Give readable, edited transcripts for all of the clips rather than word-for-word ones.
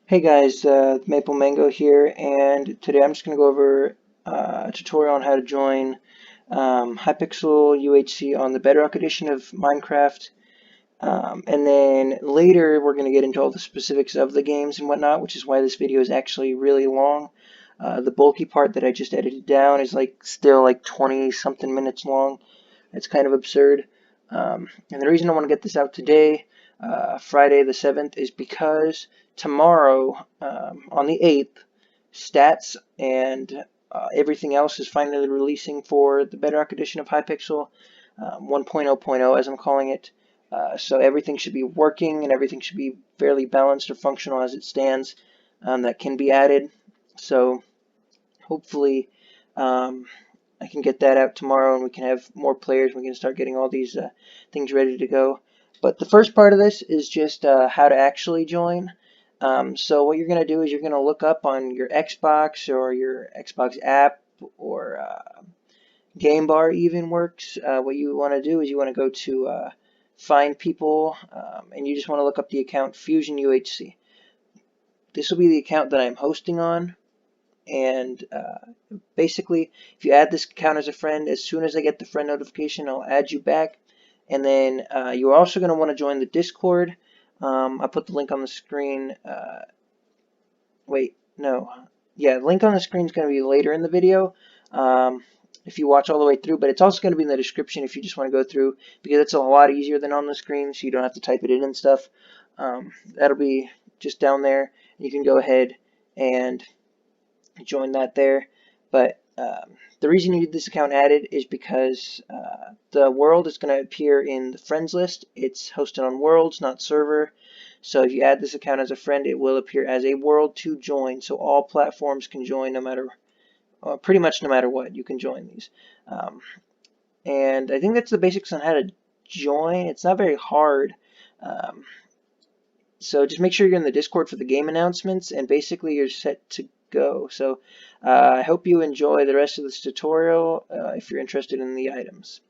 Hey guys, Maple Mango here, and today I'm just going to go over a tutorial on how to join Hypixel UHC on the Bedrock edition of Minecraft. And then later we're going to get into all the specifics of the games and whatnot, which is why this video is actually really long. The bulky part that I just edited down is still like 20 something minutes long. It's kind of absurd. And the reason I want to get this out today, Friday the 7th, is because tomorrow, on the 8th, stats and everything else is finally releasing for the Bedrock edition of Hypixel 1.0.0, as I'm calling it. So everything should be working and everything should be fairly balanced or functional as it stands. That can be added. So hopefully I can get that out tomorrow and we can have more players and we can start getting all these things ready to go. But the first part of this is just how to actually join. So what you're going to do is you're going to look up on your Xbox or your Xbox app or Game Bar even works. What you want to do is you want to go to Find People and you just want to look up the account Fusion UHC. This will be the account that I'm hosting on. And basically, if you add this account as a friend, as soon as I get the friend notification, I'll add you back. And then you're also going to want to join the Discord. I'll put the link on the screen. Wait, no. Yeah, the link on the screen is going to be later in the video if you watch all the way through. But it's also going to be in the description if you just want to go through, because it's a lot easier than on the screen, so you don't have to type it in and stuff. That'll be just down there. You can go ahead and join that there. But the reason you need this account added is because the world is going to appear in the friends list. It's hosted on worlds, not server. So if you add this account as a friend, it will appear as a world to join. So all platforms can join, no matter pretty much no matter what. You can join these. And I think that's the basics on how to join. It's not very hard. So just make sure you're in the Discord for the game announcements, and basically you're set to go. So I hope you enjoy the rest of this tutorial if you're interested in the items.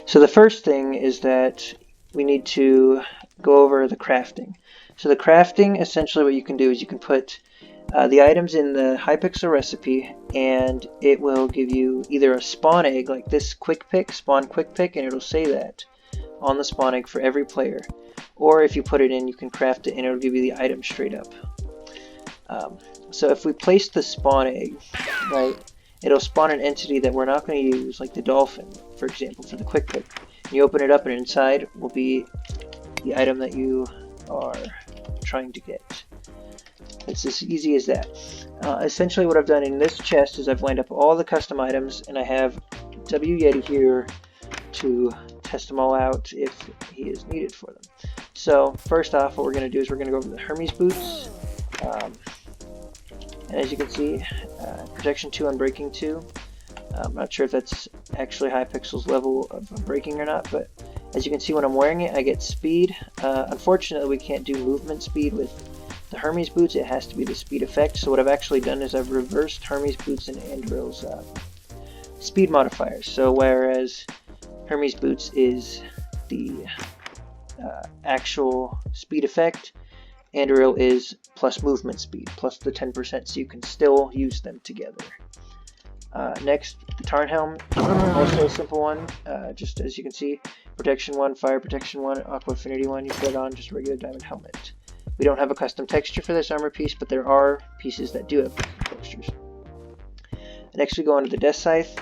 So the first thing is that we need to go over the crafting. So the crafting, essentially what you can do is you can put the items in the Hypixel recipe, and it will give you either a spawn egg like this quick pick, spawn quick pick, and it'll say that on the spawn egg for every player. Or if you put it in, you can craft it and it'll give you the item straight up. So if we place the spawn egg, right, it'll spawn an entity that we're not going to use, like the dolphin, for example, for the quick pick. And you open it up and inside will be the item that you are trying to get. It's as easy as that. Essentially what I've done in this chest is I've lined up all the custom items, and I have W Yeti here to test them all out if he is needed for them. So first off, what we're going to do is we're going to go over the Hermes boots. And as you can see, protection 2 on breaking 2. I'm not sure if that's actually Hypixel's level of breaking or not, but as you can see when I'm wearing it, I get speed. Unfortunately, we can't do movement speed with the Hermes boots. It has to be the speed effect. So what I've actually done is I've reversed Hermes boots and Andril's speed modifiers. So whereas Hermes boots is the actual speed effect, Andril is plus movement speed, plus the 10%, so you can still use them together. Next, the Tarn Helm, also a simple one, just as you can see, protection 1, fire protection 1, aqua affinity 1, you put it on just a regular diamond helmet. We don't have a custom texture for this armor piece, but there are pieces that do have custom textures. Next we go on to the Death Scythe.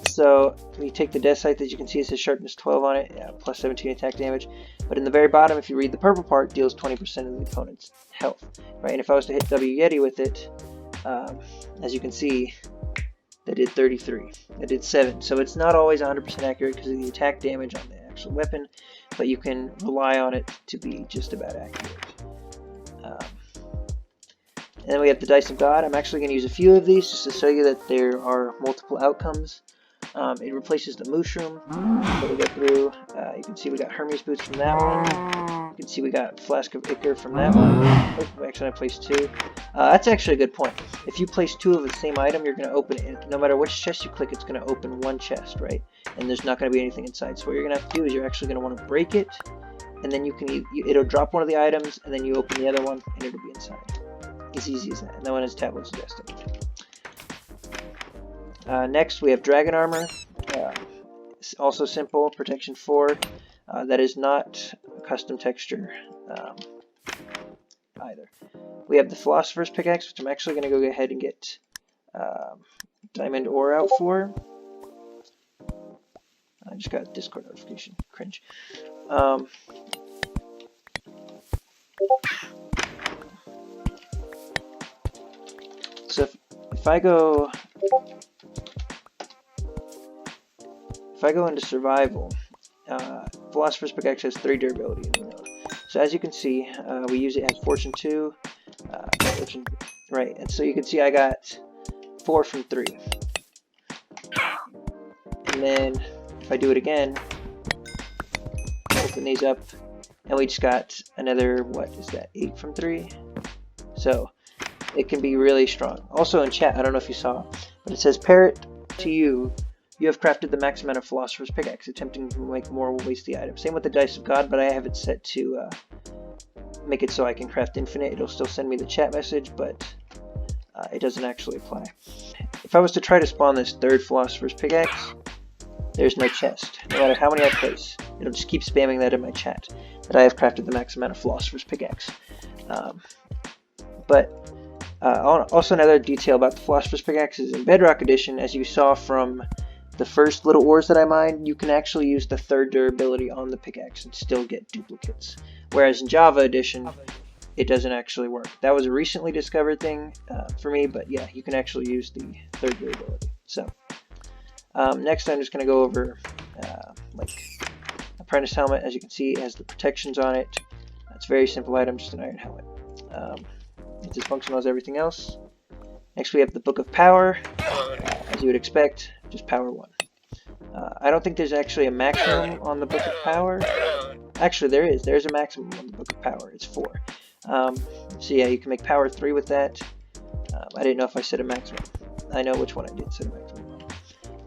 So we take the Death Scythe, as you can see it says sharpness 12 on it, plus 17 attack damage. But in the very bottom, if you read the purple part, deals 20% of the opponent's health. Right? And if I was to hit W Yeti with it, as you can see, that did 33. That did 7. So it's not always 100% accurate because of the attack damage on the actual weapon, but you can rely on it to be just about accurate. And then we have the Dice of God. I'm actually going to use a few of these just to show you that there are multiple outcomes. It replaces the mushroom that we go through. You can see we got Hermes boots from that one. You can see we got Flask of Ichor from that one. Oh, actually I placed 2. That's actually a good point. If you place 2 of the same item, you're going to open it. No matter which chest you click, it's going to open one chest, right? And there's not going to be anything inside. So what you're going to have to do is you're actually going to want to break it and then it'll drop one of the items, and then you open the other one, and it'll be inside. As easy as that. And that one is tablet suggested. Next, we have Dragon Armor. Also simple, protection 4. That is not a custom texture either. We have the Philosopher's Pickaxe, which I'm actually going to go ahead and get diamond ore out for. I just got a Discord notification. Cringe. So if I go into survival, Philosopher's Pickaxe has 3 durability. So as you can see, we use it at Fortune 2, right? And so you can see I got 4 from 3. And then if I do it again, open these up, and we just got another, what is that, 8 from 3? So it can be really strong. Also in chat, I don't know if you saw, but it says, Parrot, to you, you have crafted the max amount of Philosopher's Pickaxe. Attempting to make more will waste the item. Same with the Dice of God, but I have it set to make it so I can craft infinite. It'll still send me the chat message, but it doesn't actually apply. If I was to try to spawn this 3rd Philosopher's Pickaxe, there's no chest. No matter how many I place, it'll just keep spamming that in my chat, that I have crafted the max amount of Philosopher's Pickaxe. Also another detail about the Philosopher's Pickaxe is in Bedrock Edition, as you saw from the first little ores that I mined, you can actually use the 3rd durability on the pickaxe and still get duplicates. Whereas in Java Edition, it doesn't actually work. That was a recently discovered thing for me, but yeah, you can actually use the 3rd durability. So next I'm just going to go over like Apprentice Helmet. As you can see, it has the protections on it. It's a very simple item, just an iron helmet. It's as functional as everything else. Next we have the Book of Power. As you would expect, just power 1. I don't think there's actually a maximum on the Book of Power. Actually, there is. There's a maximum on the Book of Power. It's 4. So yeah, you can make power 3 with that. I didn't know if I set a maximum. I know which one I did set a maximum on.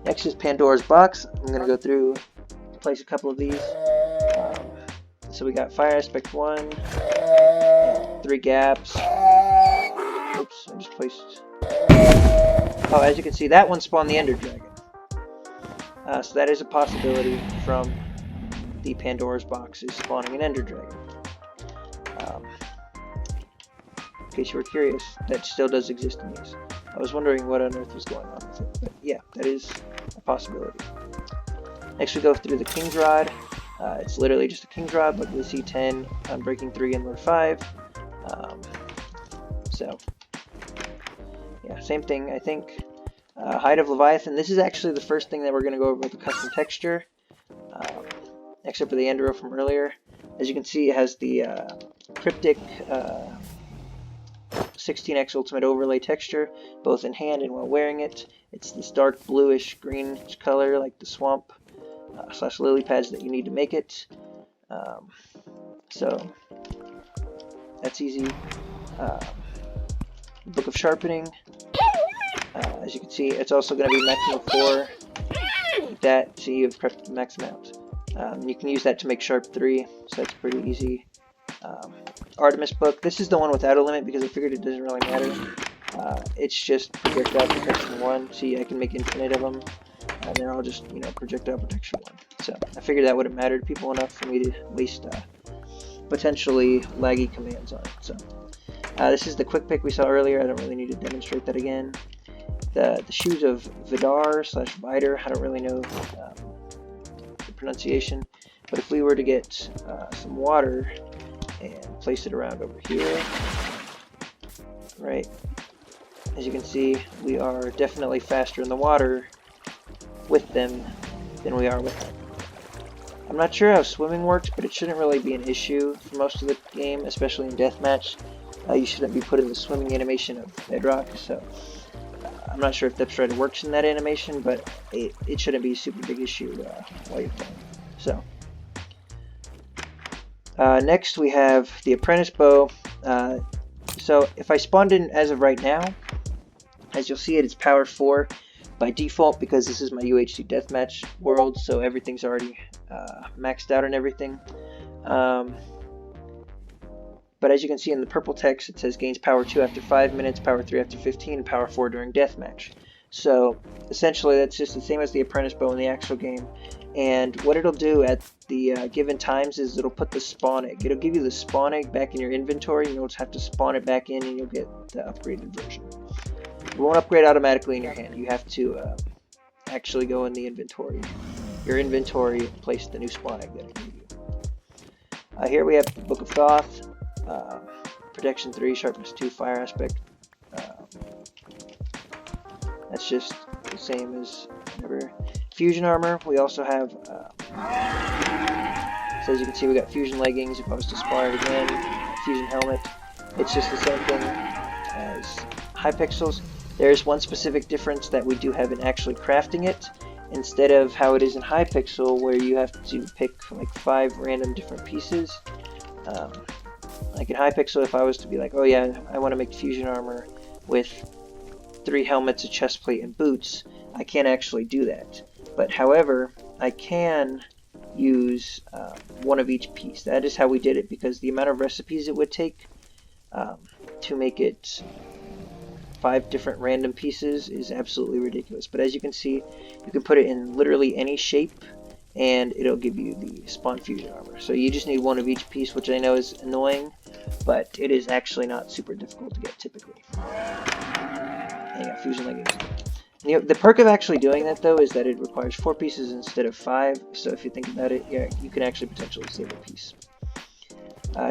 Next is Pandora's Box. I'm going to go through, place a couple of these. So we got Fire Aspect 1, 3 gaps. Oops, I just placed... Oh, as you can see, that one spawned the Ender Dragon. So that is a possibility from the Pandora's Box, is spawning an Ender Dragon. In case you were curious, that still does exist in these. I was wondering what on earth was going on with it, but yeah, that is a possibility. Next we go through the King's Rod. It's literally just a King's Rod, but with C10, Unbreaking 3, and Lure 5. So yeah, same thing, I think. Hide of Leviathan. This is actually the first thing that we're going to go over with the custom texture, except for the Endero from earlier. As you can see, it has the cryptic 16x ultimate overlay texture, both in hand and while wearing it. It's this dark bluish green color, like the swamp / lily pads that you need to make it. So that's easy. Book of Sharpening. As you can see, it's also going to be maximum 4, like that, so you've prepped the max amount. You can use that to make Sharp 3, so that's pretty easy. Artemis Book, this is the one without a limit because I figured it doesn't really matter. It's just Projectile Protection 1, see I can make infinite of them, and they're all just, you know, Projectile Protection 1. So I figured that wouldn't matter to people enough for me to waste potentially laggy commands on it. So this is the quick pick we saw earlier. I don't really need to demonstrate that again. The Shoes of Vidar / Vidar, I don't really know the pronunciation, but if we were to get some water and place it around over here, right, as you can see, we are definitely faster in the water with them than we are with them. I'm not sure how swimming works, but it shouldn't really be an issue for most of the game, especially in Deathmatch. You shouldn't be putting the swimming animation of Bedrock, so I'm not sure if Depth Strider works in that animation, but it shouldn't be a super big issue while you're playing. So next we have the Apprentice Bow. So if I spawned in as of right now, as you'll see it's power 4 by default because this is my UHC Deathmatch world, so everything's already maxed out and everything. But as you can see in the purple text, it says gains power 2 after 5 minutes, power 3 after 15, and power 4 during deathmatch. So essentially that's just the same as the apprentice bow in the actual game. And what it'll do at the given times is it'll put the spawn egg. It'll give you the spawn egg back in your inventory, and you'll just have to spawn it back in and you'll get the upgraded version. It won't upgrade automatically in your hand. You have to actually go in the inventory. Your inventory, and place the new spawn egg that it gives you. Here we have the Book of Thoth. Protection 3, sharpness 2, fire aspect. That's just the same as whatever. Fusion armor, we also have, so as you can see we got fusion leggings. If I was to spawn it again, fusion helmet. It's just the same thing as Hypixels. There's one specific difference that we do have in actually crafting it, instead of how it is in Hypixel where you have to pick like 5 random different pieces. Like in Hypixel, if I was to be like, oh yeah, I want to make fusion armor with 3 helmets, a chest plate, and boots, I can't actually do that. But however, I can use one of each piece. That is how we did it, because the amount of recipes it would take to make it 5 different random pieces is absolutely ridiculous. But as you can see, you can put it in literally any shape and it'll give you the spawn fusion armor. So you just need one of each piece, which I know is annoying, but it is actually not super difficult to get typically. And yeah, fusion leggings. The perk of actually doing that though is that it requires 4 pieces instead of 5, so if you think about it, yeah, you can actually potentially save a piece.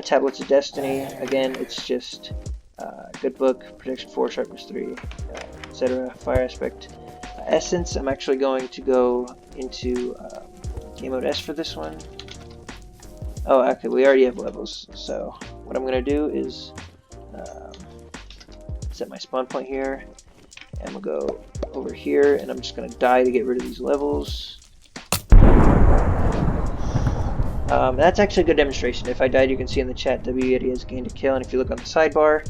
Tablets of Destiny, again, it's just good book, protection 4, sharpness 3, etc. Fire aspect. Essence, I'm actually going to go into game mode S for this one. Oh, okay, we already have levels, so what I'm going to do is set my spawn point here, and we'll go over here, and I'm just going to die to get rid of these levels. That's actually a good demonstration. If I died, you can see in the chat W Yeti has gained a kill, and if you look on the sidebar,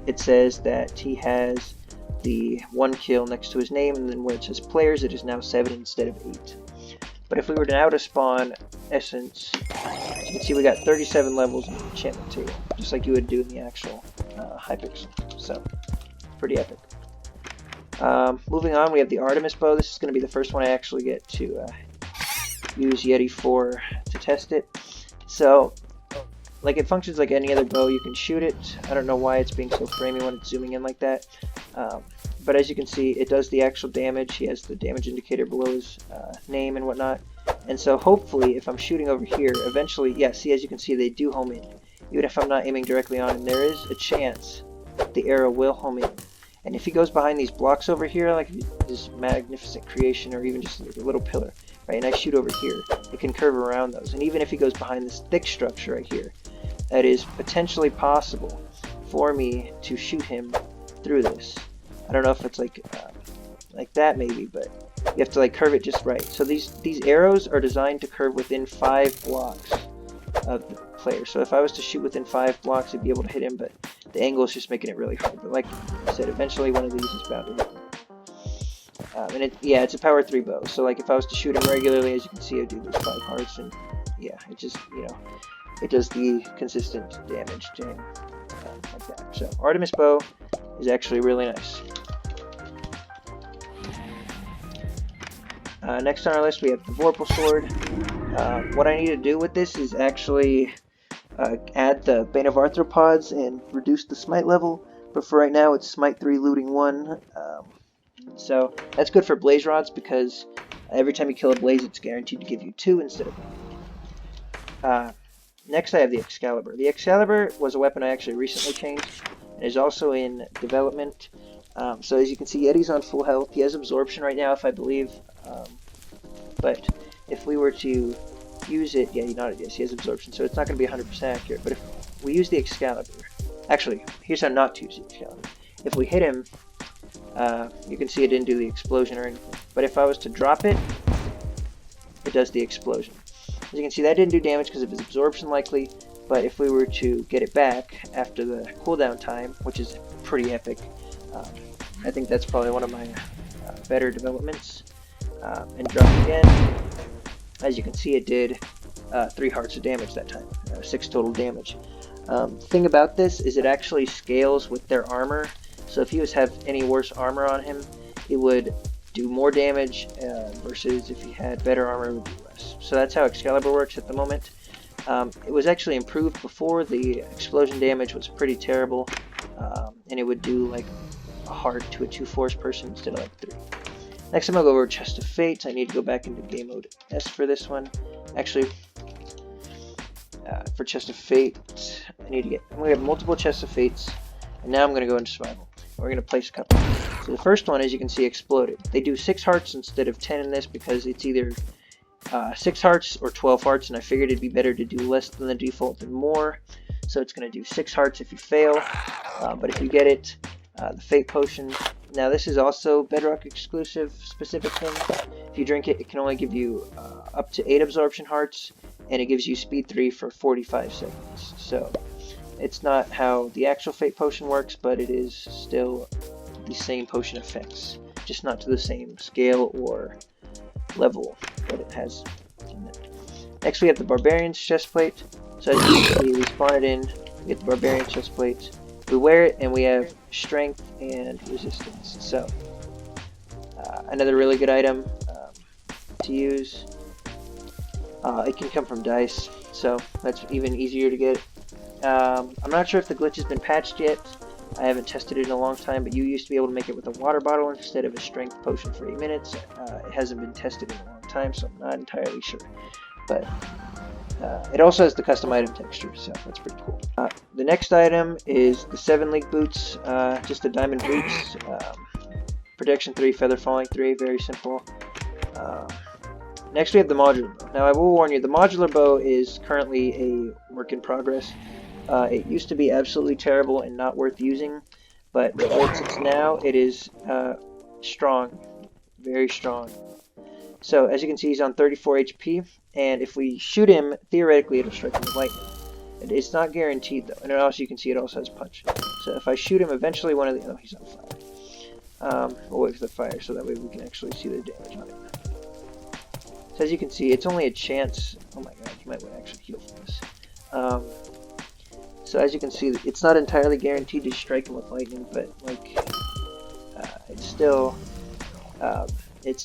it says that he has the 1 kill next to his name, and then where it says players, it is now 7 instead of 8. But if we were to now to spawn Essence, you can see we got 37 levels in the enchantment table, just like you would do in the actual Hypixel. So, pretty epic. Moving on, we have the Artemis bow. This is going to be the first one I actually get to use Yeti for to test it. So, like, it functions like any other bow. You can shoot it. I don't know why it's being so framey when it's zooming in like that. But as you can see, it does the actual damage. He has the damage indicator below his name and whatnot. And so hopefully, if I'm shooting over here, eventually, yeah, see, as you can see, they do home in. Even if I'm not aiming directly on him, there is a chance the arrow will home in. And if he goes behind these blocks over here, like this magnificent creation, or even just like a little pillar, right, and I shoot over here, it can curve around those. And even if he goes behind this thick structure right here, that is potentially possible for me to shoot him through this. I don't know if it's like that maybe, but you have to like curve it just right. So these arrows are designed to curve within 5 blocks of the player. So if I was to shoot within 5 blocks, I'd be able to hit him, but the angle is just making it really hard. But like I said, eventually one of these is bound to hit him. And it's a power 3 bow. So like if I was to shoot him regularly, as you can see, I do those 5 hearts, and yeah, it just, you know, it does the consistent damage to him like that. So Artemis bow is actually really nice. Next on our list, we have the Vorpal sword. What I need to do with this is actually add the Bane of Arthropods and reduce the smite level, but for right now it's smite 3, looting 1. So that's good for blaze rods, because every time you kill a blaze, it's guaranteed to give you 2 instead of 1. Next, I have the Excalibur. The Excalibur was a weapon I actually recently changed, and is also in development. So as you can see, Yeti's on full health. He has absorption right now, if I believe. But if we were to use it, yeah, he has absorption, so it's not going to be 100% accurate. But if we use the Excalibur, actually, here's how not to use the Excalibur. If we hit him, you can see it didn't do the explosion or anything. But if I was to drop it, it does the explosion. As you can see, that didn't do damage because of his absorption likely, but if we were to get it back after the cooldown time, which is pretty epic, I think that's probably one of my better developments, and drop again, as you can see, it did 3 hearts of damage that time, 6 total damage. The thing about this is it actually scales with their armor, so if he was have any worse armor on him, it would do more damage, versus if he had better armor, it would do less. So that's how Excalibur works at the moment. It was actually improved before. The explosion damage was pretty terrible, and it would do like a heart to a 2-force person instead of like 3. Next I'm going to go over Chest of Fates. I need to go back into game mode S for this one. Actually, for Chest of Fate, I'm going to have multiple Chests of Fates, and now I'm going to go into survival. We're going to place a couple. So the first one, as you can see, exploded. They do 6 hearts instead of 10 in this because it's either 6 hearts or 12 hearts, and I figured it'd be better to do less than the default than more. So it's going to do 6 hearts if you fail, but if you get it, the Fate Potion. Now this is also Bedrock exclusive specific thing. If you drink it, it can only give you up to 8 absorption hearts, and it gives you speed 3 for 45 seconds. So it's not how the actual Fate Potion works, but it is still the same potion effects, just not to the same scale or level that it has in it. Next we have the Barbarian's Chestplate. So as you can see, we spawn it in, we get the Barbarian's Chestplate, we wear it, and we have strength and resistance. So another really good item to use. It can come from dice, so that's even easier to get. I'm not sure if the glitch has been patched yet. I haven't tested it in a long time, but you used to be able to make it with a water bottle instead of a strength potion for 8 minutes. It hasn't been tested in a long time, so I'm not entirely sure. But it also has the custom item texture, so that's pretty cool. The next item is the 7 League Boots, just the diamond boots. Protection 3, feather falling 3, very simple. Next we have the modular bow. Now I will warn you, the modular bow is currently a work in progress. It used to be absolutely terrible and not worth using, but as it's now, it is strong, very strong. So as you can see, he's on 34 HP, and if we shoot him, theoretically it'll strike him with lightning. It's not guaranteed though, and also you can see it also has punch. So if I shoot him, eventually one of the... oh, he's on fire. We'll wait for the fire so that way we can actually see the damage on it. So as you can see, it's only a chance... oh my god, you might want to actually heal from this. So as you can see, it's not entirely guaranteed to strike him with lightning, but like it still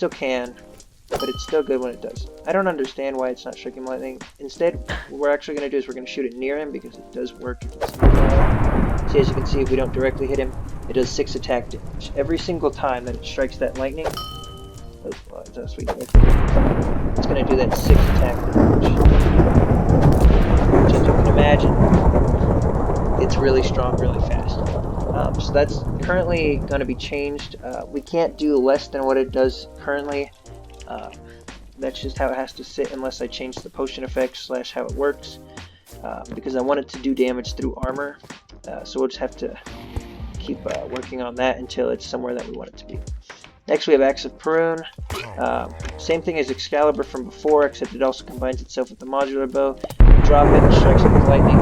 can, but it's still good when it does. I don't understand why it's not striking lightning. Instead, what we're actually going to do is we're going to shoot it near him because it does work if it's nearby. See, as you can see, if we don't directly hit him, it does 6 attack damage every single time that it strikes that lightning. Oh, well, that's sweet. It's going to do that 6 attack damage, which, as you can imagine, it's really strong, really fast. So that's currently going to be changed. We can't do less than what it does currently. That's just how it has to sit unless I change the potion effects / how it works. Because I want it to do damage through armor. So we'll just have to keep working on that until it's somewhere that we want it to be. Next we have Axe of Perun. Same thing as Excalibur from before, except it also combines itself with the modular bow. You drop it and strikes it with lightning.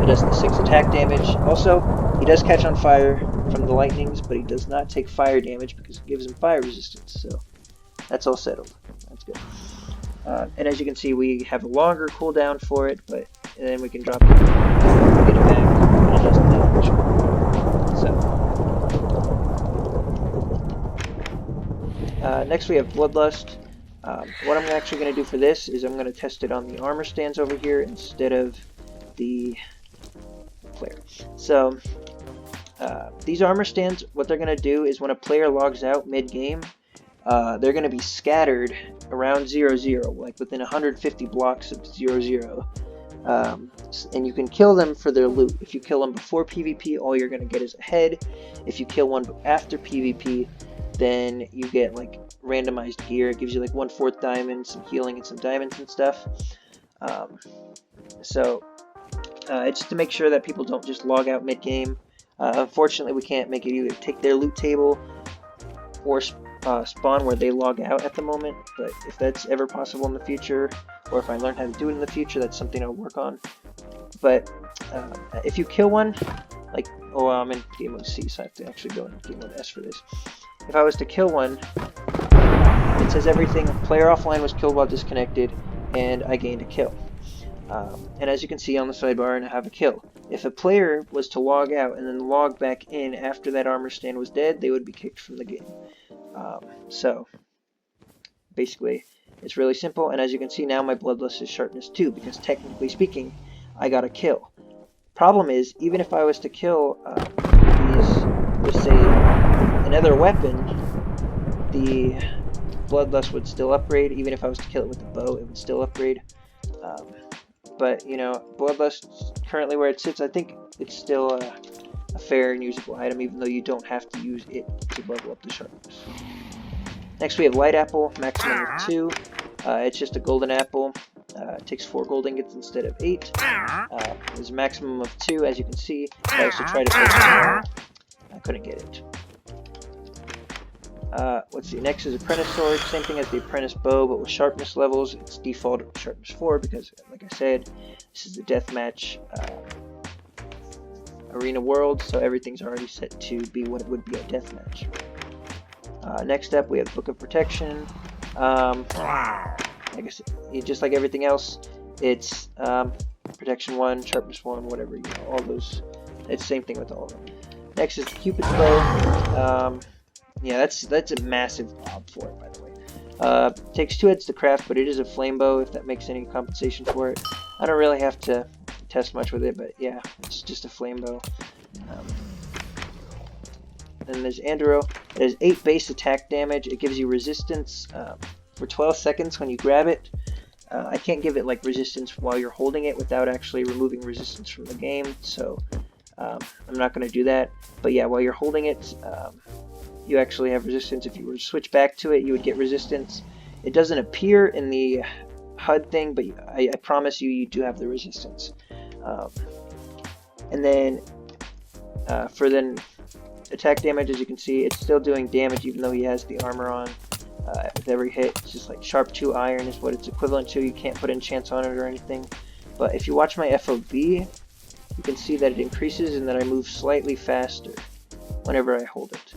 It does the 6 attack damage. Also, he does catch on fire from the lightnings, but he does not take fire damage because it gives him fire resistance. So that's all settled. That's good. And as you can see, we have a longer cooldown for it, but then we can drop it, get it back, and it doesn't damage. So next we have Bloodlust. What I'm actually going to do for this is I'm going to test it on the armor stands over here instead of the player. So these armor stands, what they're going to do is when a player logs out mid-game, they're going to be scattered around 0-0, like within 150 blocks of 0-0. And you can kill them for their loot. If you kill them before PvP, all you're going to get is a head. If you kill one after PvP, then you get like randomized gear. It gives you like 1/4 diamond, some healing, and some diamonds and stuff. It's to make sure that people don't just log out mid-game. Unfortunately, we can't make it either take their loot table or spawn where they log out at the moment, but if that's ever possible in the future, or if I learn how to do it in the future, that's something I'll work on. But if you kill one, like, I'm in game mode C, so I have to actually go in game mode S for this. If I was to kill one, it says everything, player offline was killed while disconnected, and I gained a kill. And as you can see on the sidebar, I have a kill. If a player was to log out and then log back in after that armor stand was dead, they would be kicked from the game. So basically, it's really simple. And as you can see now, my bloodlust is sharpness 2 because technically speaking, I got a kill. Problem is, even if I was to kill these with say another weapon, the bloodlust would still upgrade. Even if I was to kill it with a bow, it would still upgrade. But you know, bloodlust currently where it sits, I think it's still a fair and usable item, even though you don't have to use it to level up the sharpness. Next we have light apple, maximum of 2. It's just a golden apple. It takes 4 gold ingots instead of 8. There's a maximum of 2, as you can see. I also tried to focus on it. I couldn't get it. Let's see, next is apprentice sword, same thing as the apprentice bow, but with sharpness levels. It's default sharpness 4 because, like I said, this is the deathmatch arena world, so everything's already set to be what it would be a deathmatch. Next up, we have Book of Protection. I guess just like everything else, it's protection 1, sharpness 1, whatever, you know, all those. It's the same thing with all of them. Next is the Cupid's bow. Yeah, that's a massive bob for it, by the way. Takes 2 heads to craft, but it is a flame bow, if that makes any compensation for it. I don't really have to test much with it, but yeah, it's just a flame bow. Then there's Andro. It has 8 base attack damage. It gives you resistance for 12 seconds when you grab it. I can't give it like resistance while you're holding it without actually removing resistance from the game, so I'm not going to do that. But yeah, while you're holding it, you actually have resistance. If you were to switch back to it, you would get resistance. It doesn't appear in the HUD thing, but I promise you, you do have the resistance. And then for then attack damage, as you can see, it's still doing damage even though he has the armor on. With every hit, it's just like sharp 2 iron is what it's equivalent to. You can't put enchants on it or anything. But if you watch my FOV, you can see that it increases and that I move slightly faster whenever I hold it.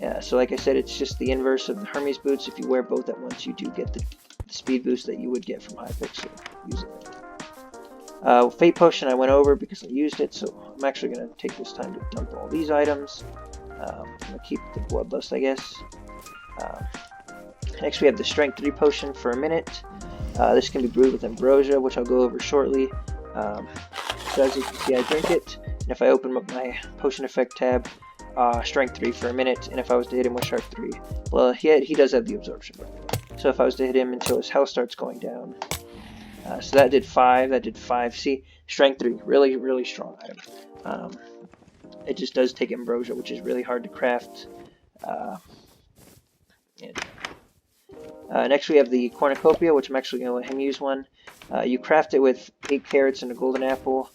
Yeah, so like I said, it's just the inverse of the Hermes boots. If you wear both at once, you do get the speed boost that you would get from Hypixel using it. Fate Potion I went over because I used it, so I'm actually going to take this time to dump all these items. I'm going to keep the Bloodlust, I guess. Next we have the Strength 3 Potion for a minute. This can be brewed with Ambrosia, which I'll go over shortly. So as you can see, I drink it, and if I open up my Potion Effect tab, Strength 3 for a minute, and if I was to hit him with Sharp 3, well, he does have the Absorption. So if I was to hit him until his health starts going down, so that did 5, that did 5. See, Strength 3, really, really strong item. It just does take Ambrosia, which is really hard to craft. Next we have the Cornucopia, which I'm actually going to let him use one. You craft it with 8 carrots and a golden apple,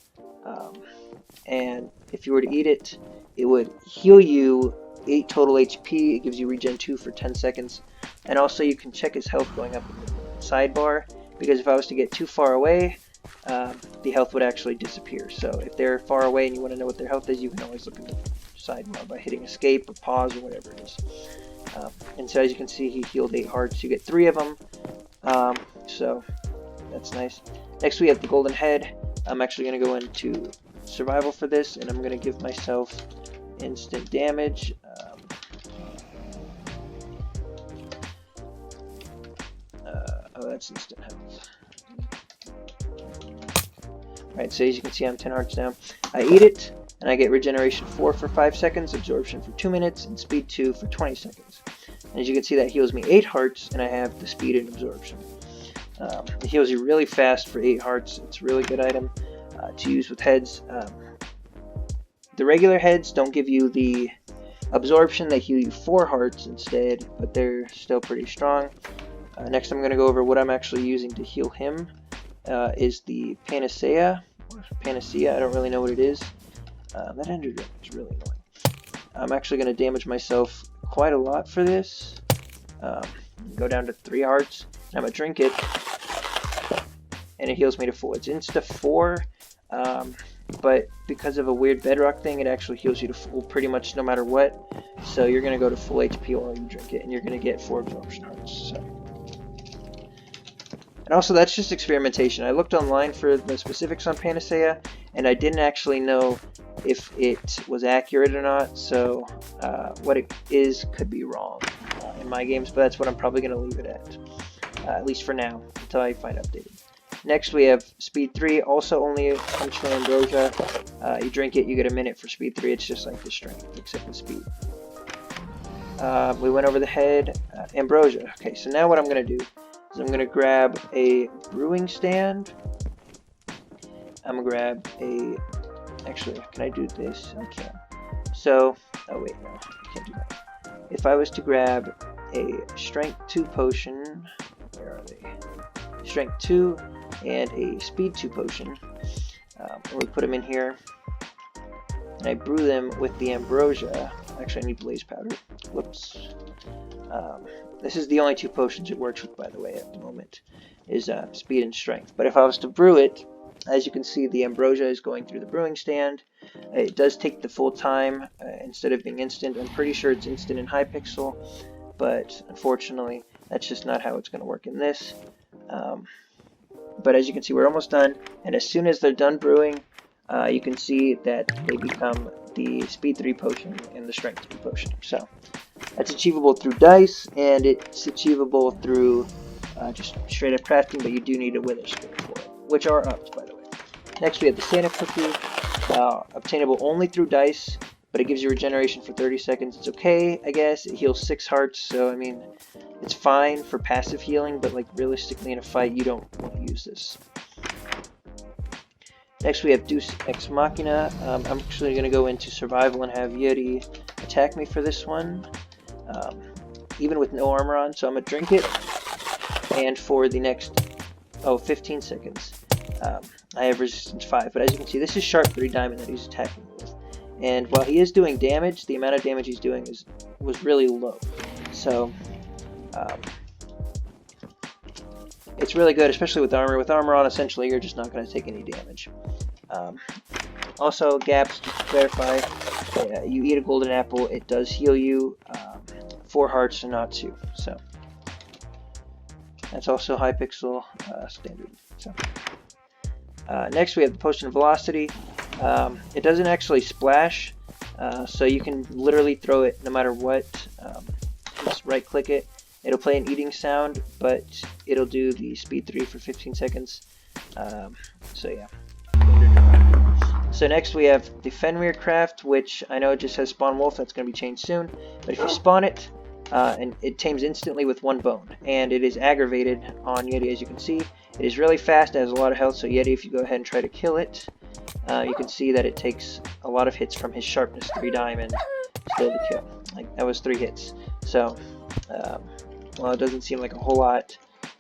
and if you were to eat it, it would heal you 8 total HP. It gives you regen 2 for 10 seconds, and also you can check his health going up in the sidebar, because if I was to get too far away, the health would actually disappear. So if they're far away and you want to know what their health is, you can always look in the sidebar by hitting escape or pause or whatever it is. And so as you can see, he healed 8 hearts. You get 3 of them, so that's nice. Next we have the Golden Head. I'm actually going to go into survival for this, and I'm going to give myself instant damage. Oh, that's instant health. Alright, so as you can see, I'm 10 hearts down. I eat it, and I get regeneration 4 for 5 seconds, absorption for 2 minutes, and speed 2 for 20 seconds. And as you can see, that heals me 8 hearts, and I have the speed and absorption. It heals you really fast for 8 hearts. It's a really good item to use with heads. The regular heads don't give you the absorption. They heal you 4 hearts instead, but they're still pretty strong. Next, I'm going to go over what I'm actually using to heal him. Is the Panacea, or Panacea, I don't really know what it is. That ender drink is really annoying. I'm actually going to damage myself quite a lot for this. Go down to 3 hearts, and I'm going to drink it, and it heals me to full. It's insta 4, but because of a weird Bedrock thing, it actually heals you to full pretty much no matter what. So you're going to go to full HP while you drink it, and you're going to get 4 absorption hearts. So. And also, that's just experimentation. I looked online for the specifics on Panacea, and I didn't actually know if it was accurate or not, so what it is could be wrong in my games, but that's what I'm probably going to leave it at least for now, until I find updated. Next we have Speed 3, also only comes from Ambrosia. You drink it, you get a minute for Speed 3, it's just like the strength, except the speed. We went over the head, Ambrosia. Okay, so now what I'm going to do is I'm going to grab a brewing stand. I'm going to grab a... Actually, can I do this? I can. So, oh wait, no, I can't do that. If I was to grab a Strength 2 potion, where are they? Strength 2 and a Speed 2 potion, and we put them in here, and I brew them with the Ambrosia. Actually, I need Blaze Powder. Whoops. This is the only 2 potions it works with, by the way, at the moment, is Speed and Strength. But if I was to brew it, as you can see, the Ambrosia is going through the brewing stand. It does take the full time instead of being instant. I'm pretty sure it's instant in Hypixel, but unfortunately, that's just not how it's going to work in this. But as you can see, we're almost done, and as soon as they're done brewing, you can see that they become the Speed 3 potion and the Strength 3 potion. So that's achievable through dice, and it's achievable through just straight up crafting, but you do need a Wither Spirit for it, which are upped, by the way. Next we have the Santa Cookie, obtainable only through dice, but it gives you regeneration for 30 seconds. It's okay, I guess. It heals 6 hearts, so I mean, it's fine for passive healing, but like realistically in a fight, you don't want to use this. Next we have Deus Ex Machina. I'm actually going to go into survival and have Yeti attack me for this one, even with no armor on, so I'm going to drink it, and for the next 15 seconds I have resistance 5, but as you can see, this is sharp 3 diamond that he's attacking me with, and while he is doing damage, the amount of damage he's doing was really low, so it's really good, especially with armor. With armor on, essentially, you're just not going to take any damage. Also, gaps, just to clarify, you eat a golden apple, it does heal you 4 hearts and not 2. So that's also Hypixel standard. So next, we have the Potion of Velocity. It doesn't actually splash, so you can literally throw it no matter what. Just right-click it. It'll play an eating sound, but it'll do the Speed 3 for 15 seconds. So yeah. So next we have the Fenrir craft, which I know it just says spawn wolf. That's going to be changed soon. But if you spawn it, and it tames instantly with 1 bone, and it is aggravated on Yeti, as you can see. It is really fast, it has a lot of health, so Yeti, if you go ahead and try to kill it, you can see that it takes a lot of hits from his sharpness 3 diamond still to kill. Like, that was 3 hits. So, well, it doesn't seem like a whole lot.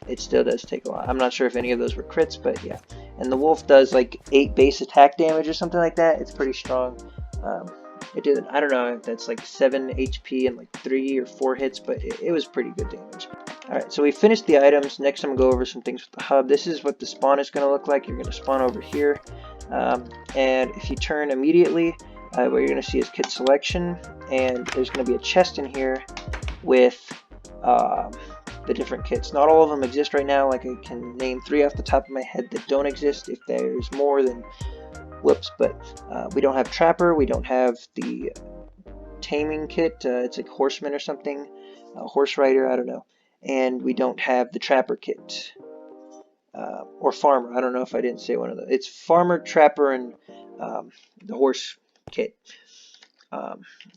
It still does take a lot. I'm not sure if any of those were crits, but yeah. And the wolf does like 8 base attack damage or something like that. It's pretty strong. It did, I don't know if that's like 7 HP and like 3 or 4 hits, but it was pretty good damage. Alright, so we finished the items. Next I'm going to go over some things with the hub. This is what the spawn is going to look like. You're going to spawn over here. And if you turn immediately, what you're going to see is kit selection. And there's going to be a chest in here with the different kits. Not all of them exist right now. Like, I can name 3 off the top of my head that don't exist. If there's more, then whoops. But we don't have Trapper. We don't have the taming kit. It's like Horseman or something. Horse Rider, I don't know. And we don't have the Trapper kit. Or Farmer. I don't know if I didn't say one of those. It's Farmer, Trapper, and the Horse kit.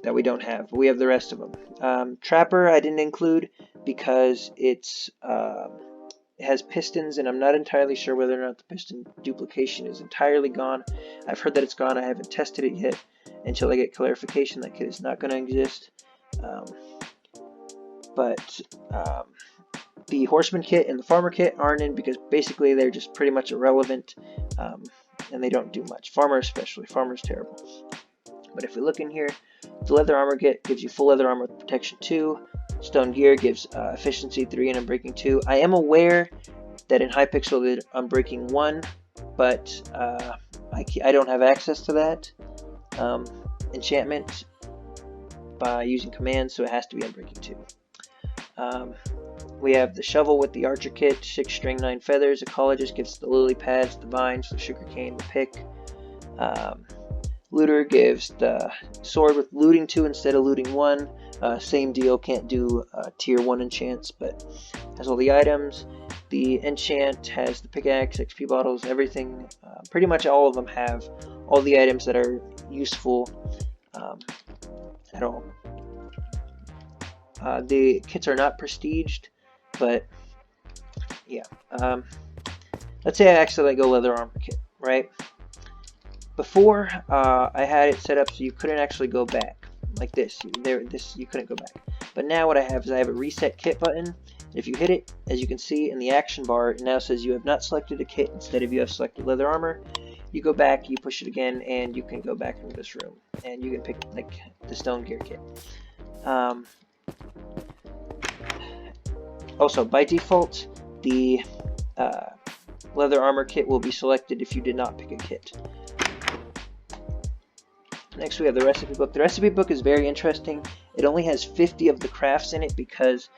That we don't have. We have the rest of them. Trapper I didn't include because it has pistons, and I'm not entirely sure whether or not the piston duplication is entirely gone. I've heard that it's gone. I haven't tested it yet until I get clarification that kit is not going to exist. But the Horseman kit and the Farmer kit aren't in because basically they're just pretty much irrelevant, and they don't do much. Farmer especially. Farmer's terrible. But if we look in here, the leather armor kit gives you full leather armor with protection 2. Stone gear gives efficiency 3 and unbreaking 2. I am aware that in Hypixel that unbreaking 1, but I don't have access to that enchantment by using commands, so it has to be unbreaking 2. We have the shovel with the archer kit, 6 string, 9 feathers. Ecologist gets the lily pads, the vines, the sugarcane, the pick. Looter gives the sword with looting 2 instead of looting 1. Same deal, can't do tier 1 enchants, but has all the items. The enchant has the pickaxe, XP bottles, everything. Pretty much all of them have all the items that are useful at all. The kits are not prestiged, but yeah. Let's say I accidentally go leather armor kit, right? Before, I had it set up so you couldn't actually go back like this. You couldn't go back. But now what I have is I have a reset kit button. If you hit it, as you can see in the action bar, it now says you have not selected a kit instead of you have selected leather armor. You go back, you push it again, and you can go back into this room, and you can pick like the stone gear kit. Also, by default, the leather armor kit will be selected if you did not pick a kit. Next we have the recipe book. The recipe book is very interesting. It only has 50 of the crafts in it because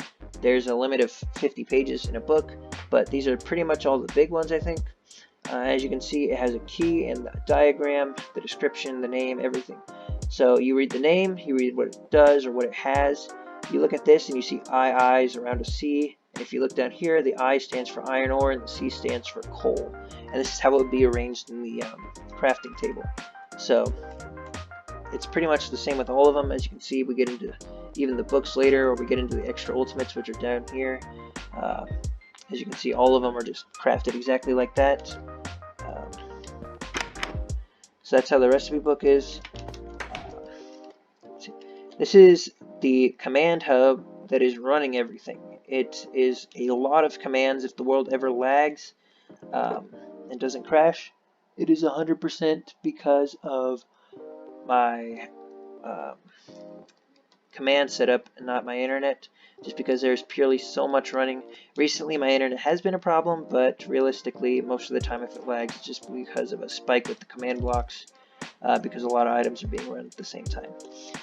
there's a limit of 50 pages in a book, but these are pretty much all the big ones, I think. As you can see, it has a key and a diagram, the description, the name, everything. So you read the name, you read what it does or what it has. You look at this and you see I's around a C. And if you look down here, the I stands for iron ore and the C stands for coal. And this is how it would be arranged in the crafting table. So it's pretty much the same with all of them. As you can see, we get into even the books later, or we get into the extra ultimates, which are down here. As you can see, all of them are just crafted exactly like that. So that's how the recipe book is. This is the command hub that is running everything. It is a lot of commands. If the world ever lags and doesn't crash, it is 100% because of my command setup and not my internet, just because there's purely so much running. Recently my internet has been a problem, but realistically most of the time if it lags it's just because of a spike with the command blocks, because a lot of items are being run at the same time.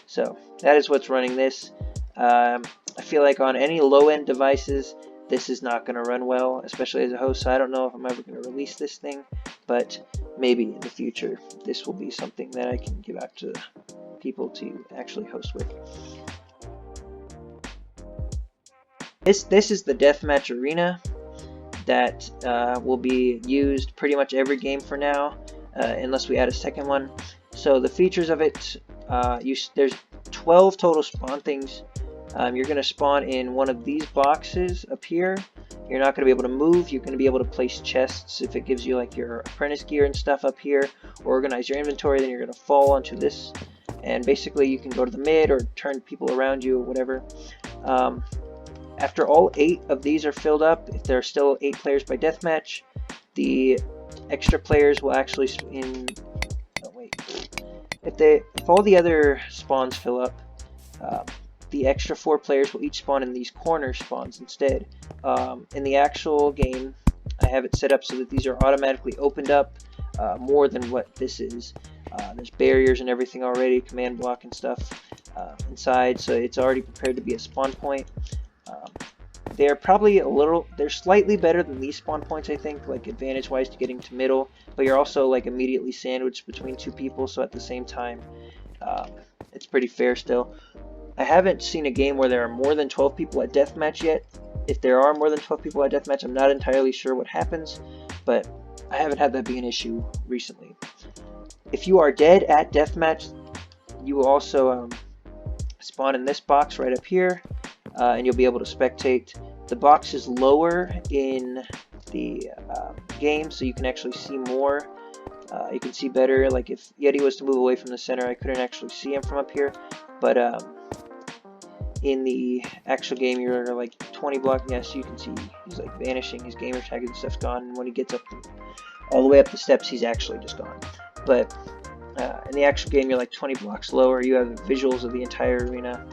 So that is what's running this. I feel like on any low-end devices this is not going to run well, especially as a host, so I don't know if I'm ever going to release this thing, but maybe in the future this will be something that I can give out to people to actually host with. This is the deathmatch arena that will be used pretty much every game for now, unless we add a second one. So the features of it, there's 12 total spawn things. You're going to spawn in one of these boxes up here. You're not going to be able to move. You're going to be able to place chests if it gives you like your apprentice gear and stuff up here. Organize your inventory, then you're going to fall onto this. And basically you can go to the mid or turn people around you or whatever. After all 8 of these are filled up, if there are still 8 players by deathmatch, the extra players will actually if all the other spawns fill up, the extra 4 players will each spawn in these corner spawns instead. In the actual game, I have it set up so that these are automatically opened up more than what this is. There's barriers and everything already, command block and stuff inside, so it's already prepared to be a spawn point. They're slightly better than these spawn points, I think, like advantage wise to getting to middle, but you're also like immediately sandwiched between 2 people, so at the same time it's pretty fair still. I haven't seen a game where there are more than 12 people at deathmatch yet. If there are more than 12 people at deathmatch, I'm not entirely sure what happens, but I haven't had that be an issue recently. If you are dead at deathmatch, you will also spawn in this box right up here, and you'll be able to spectate. The box is lower in the game, so you can actually see more. You can see better. Like if Yeti was to move away from the center, I couldn't actually see him from up here, but in the actual game you're like 20 blocks. Yes, you can see he's like vanishing, his gamer tag and stuff's gone, and when he gets up all the way up the steps he's actually just gone. But in the actual game you're like 20 blocks lower, you have visuals of the entire arena.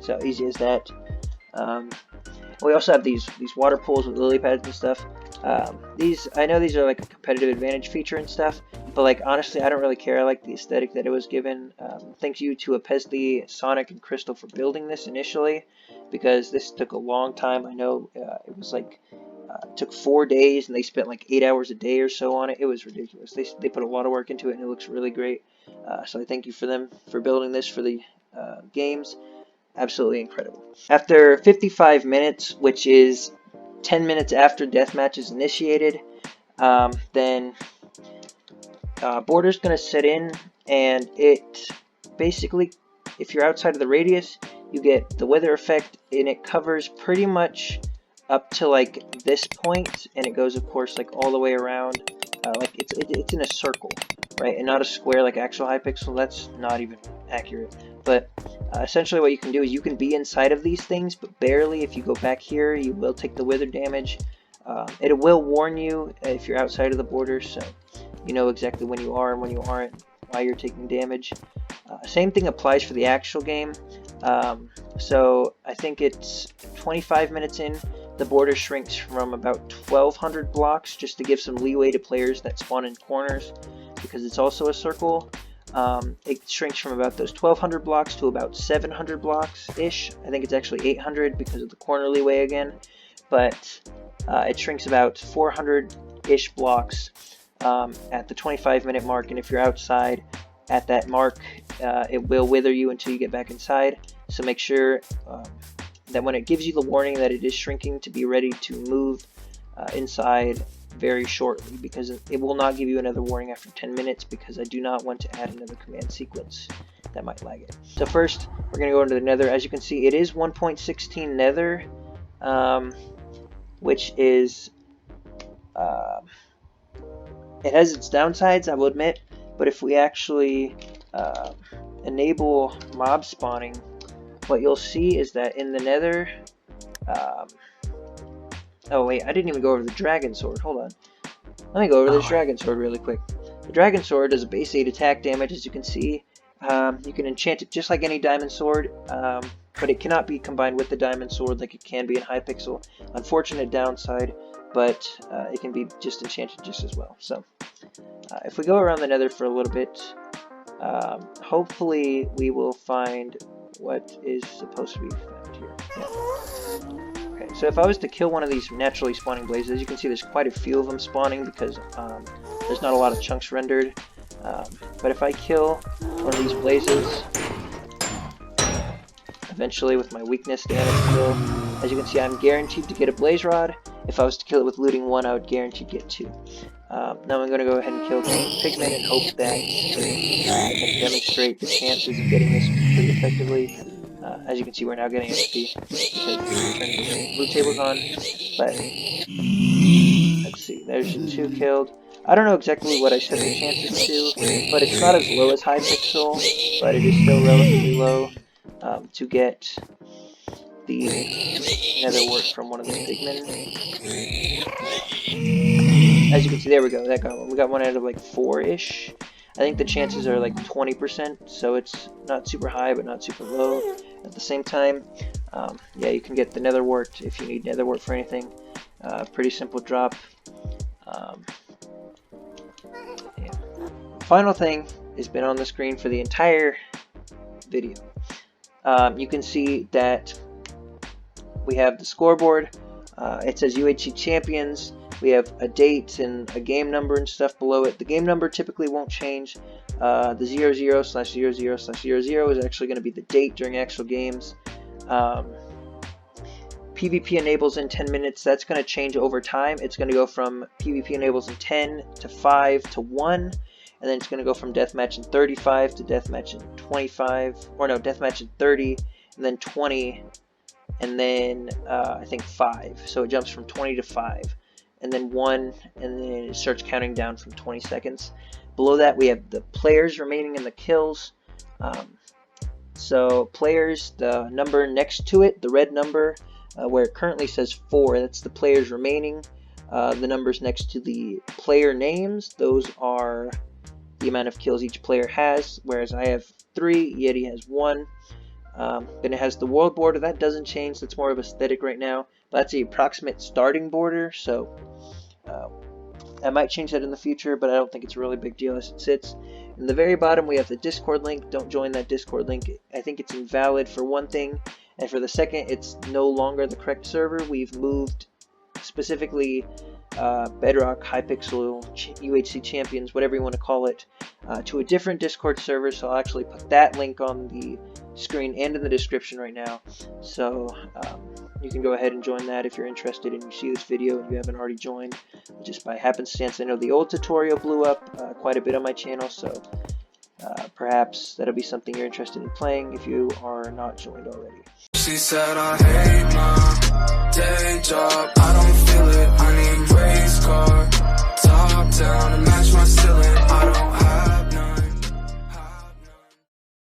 So easy as that. We also have these water pools with lily pads and stuff. I know these are like a competitive advantage feature and stuff, but like honestly I don't really care. I like the aesthetic that it was given. Thank you to Apesli, Sonic, and Crystal for building this initially. because this took a long time. I know it was like it took 4 days, and they spent like 8 hours a day or so on it. It was ridiculous. They put a lot of work into it, and it looks really great. So I thank you for them for building this for the games. Absolutely incredible. After 55 minutes, which is 10 minutes after deathmatch is initiated, then border's going to set in, and it basically, if you're outside of the radius, you get the weather effect, and it covers pretty much up to like this point, and it goes, of course, like all the way around, like it's in a circle, right, and not a square like actual Hypixel. That's not even accurate. But essentially what you can do is you can be inside of these things, but barely. If you go back here, you will take the weather damage. It will warn you if you're outside of the border, so you know exactly when you are and when you aren't, why you're taking damage. Same thing applies for the actual game. So I think it's 25 minutes in, the border shrinks from about 1,200 blocks, just to give some leeway to players that spawn in corners, because it's also a circle. It shrinks from about those 1,200 blocks to about 700 blocks-ish. I think it's actually 800 because of the corner leeway again. But it shrinks about 400-ish blocks at the 25-minute mark. And if you're outside at that mark, it will wither you until you get back inside. So make sure that when it gives you the warning that it is shrinking, to be ready to move inside very shortly, because it will not give you another warning after 10 minutes, because I do not want to add another command sequence that might lag it. So first, we're going to go into the nether. As you can see, it is 1.16 nether, which is, it has its downsides, I will admit, but if we actually enable mob spawning, what you'll see is that in the nether, oh wait, I didn't even go over the dragon sword. Hold on. Let me go over this dragon sword really quick. The dragon sword does a base 8 attack damage, as you can see. You can enchant it just like any diamond sword, but it cannot be combined with the diamond sword like it can be in Hypixel. Unfortunate downside, but it can be just enchanted just as well. So if we go around the nether for a little bit, hopefully we will find what is supposed to be found here. Yeah. Okay, so if I was to kill one of these naturally spawning blazes, as you can see, there's quite a few of them spawning because there's not a lot of chunks rendered. But if I kill one of these blazes, eventually with my weakness damage kill, as you can see, I'm guaranteed to get a blaze rod. If I was to kill it with looting 1, I would guarantee to get 2. Now I'm going to go ahead and kill Pigment and hope that I can demonstrate the chances of getting this pretty effectively. As you can see, we're now getting XP because the loot table's on. But let's see, there's 2 killed. I don't know exactly what I set the chances to, but it's not as low as Hypixel, but it is still relatively low to get the nether wart from one of the pigmen. As you can see, there we go, that got one. We got one out of like 4-ish. I think the chances are like 20%, so it's not super high, but not super low. At the same time, yeah, you can get the nether wart if you need nether wart for anything. Pretty simple drop. Yeah. Final thing has been on the screen for the entire video. You can see that we have the scoreboard. It says UHC champions. We have a date and a game number and stuff below it. The game number typically won't change. The 00/00/00 is actually going to be the date during actual games. PvP enables in 10 minutes. That's going to change over time. It's going to go from PvP enables in 10 to 5 to 1. And then it's going to go from deathmatch in 35 to deathmatch in 25. Or no, deathmatch in 30 and then 20. And then I think 5. So it jumps from 20 to 5. And then 1, and then it starts counting down from 20 seconds. Below that, we have the players remaining in the kills. So players, the number next to it, the red number, where it currently says 4, that's the players remaining. The numbers next to the player names, those are the amount of kills each player has, whereas I have 3, Yeti has 1. Then it has the world border. That doesn't change. That's more of aesthetic right now. But that's the approximate starting border, so I might change that in the future, but I don't think it's a really big deal as it sits. In the very bottom, we have the Discord link. Don't join that Discord link. I think it's invalid for one thing, And for the second, it's no longer the correct server. We've moved specifically Bedrock, Hypixel, UHC Champions, whatever you want to call it, to a different Discord server. So I'll actually put that link on the screen and in the description right now. So you can go ahead and join that if you're interested and you see this video and you haven't already joined. Just by happenstance, I know the old tutorial blew up quite a bit on my channel, so perhaps that'll be something you're interested in playing if you are not joined already. She said I hate